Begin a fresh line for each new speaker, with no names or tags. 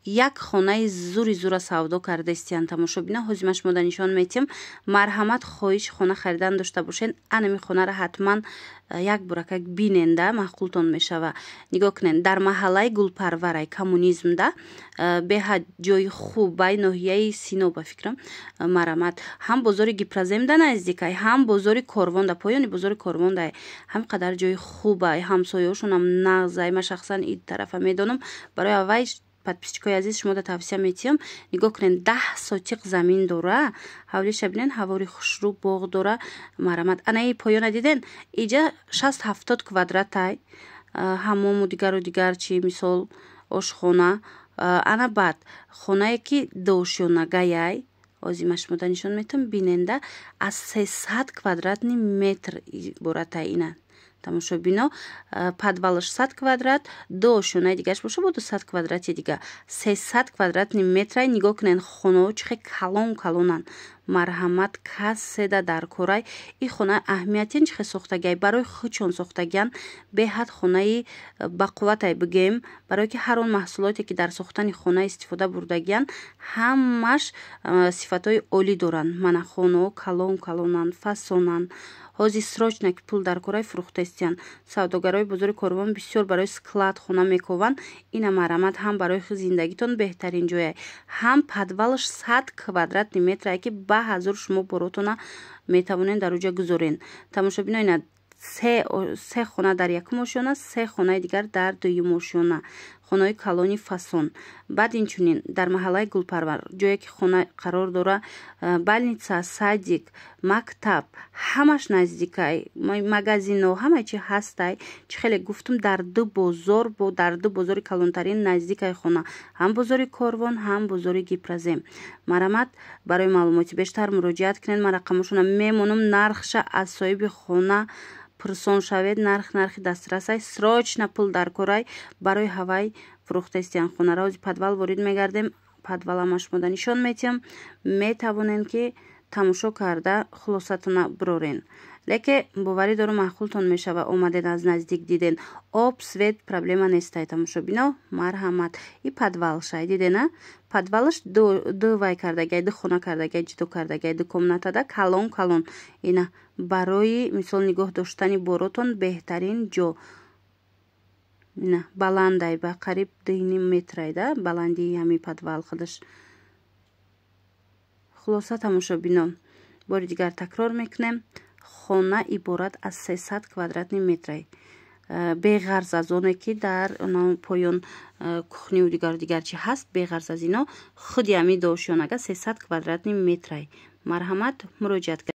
як хонаи зури зура савдо кардастиян. тамошобина ҳозимаш мода нишон метиҳем. марҳамат хоҳиш хона харидан дошта бошед. анами хонара ҳатман як буракак биненда маъқултон мешава. нигоҳ кунед, дар маҳаллаи гулпарварай коммунизмда беҳад ҷои хубай ноҳияи Сино ба фикрам марҳамат ҳам бозори Гипроземда наздикай, ҳам бозори Корвонда, поёни бозори Корвонда ҳам қадар ҷои хубай, ҳамсояҳошонам нағзай. ман шахсан ин тарафа медонам. барои аввай подписчикои азиз шумода тавсия метиҳам. нигоҳ кунед 10 сотиқ замин дора. ҳавлиша бинен ҳавори хушрӯ боғ дора. марҳамат анаи поёна диден иҷа 60-70 квадратай ҳаммому дигару дигар чи мисол ошхона ана баъд хонае ки дошёнагаяй озимаш мода нишон метам биненда аз 300 квадратни метр иборатай ина. тамошобино подвалаш 100 квадрат, дошонаи дигараш боша бо 200 квадрати дига 300 квадратни метрай. нигоҳ кунен хонаҳо чихе калон калонан. марҳамат каседа дар корай. ин хона аҳамиятин чихе сохтагиай барои хучон сохтагиян беҳад хонаи бақувватай бигем. барое ки ҳар он маҳсулоте ки дар сохтани хона истифода бурдагиян ҳамаш сифатҳои олӣ доранд. мана хонаҳо калон калонанд, фасонанд. ҳозир срочно ки пул дар корай фурӯхтастиян. савдогарои бозори Корвон бисёр барои склад хона мекованд. ина марҳамат ҳам барои зиндагитон беҳтарин ҷое. ҳам подвалаш 100 квадратни метрае ки ба ҳазур шумо боротона метавонен дар уҷа гузорен. тамошобино ина се хона дар якум ошёна, се хонаи дигар дар дуюм ошёна. хонаҳои калони фасон. баъд инчунин дар маҳаллаи Гулпарвар ҷое ки хона қарор дора, больница, садик, мактаб ҳамаш наздикай, магазинҳо ҳамаи чи ҳастай. чӣ хеле гуфтум дар ду бозор дар ду бозори калонтарин наздикай хона. ҳам бозори Корвон, ҳам бозори Гипрозем. марҳамат барои маълумоти бештар муроҷиат кунед. ман рақамошона мемонам. нархша аз соҳиби хона пурсон шавед. нархи дастрасай срочно пул дар корай барои ҳавай фурӯхтастиян хонара. ҳозир подвал ворид мегардем. подваламаш мода нишон метиҳам. метавонен ки тамошо карда хулосатона бирорен. леке боварӣ дорум маъқултон мешава омаден аз наздик диден. об свет проблема нестай. тамошобино марҳамат и подвалшай дидена. подвалаш ду вай кардагай, ду хона кардагай, ҷудо кардагай, ду комнатада калон калон. ина барои мисол нигоҳ доштани боротон беҳтарин ҷо. ина баландай ба қариб 2,5 метрайда баландии ҳами подвал худаш. хулоса тамошобино бори дигар такрор мекунем. хона иборат аз 300 квадратни метрай. беғарз аз оне ки дар поён кухнию дигар чи ҳаст. беғарз аз ино худи ҳами дошёнага 300 квадратни метрай. марҳамат муроҷиат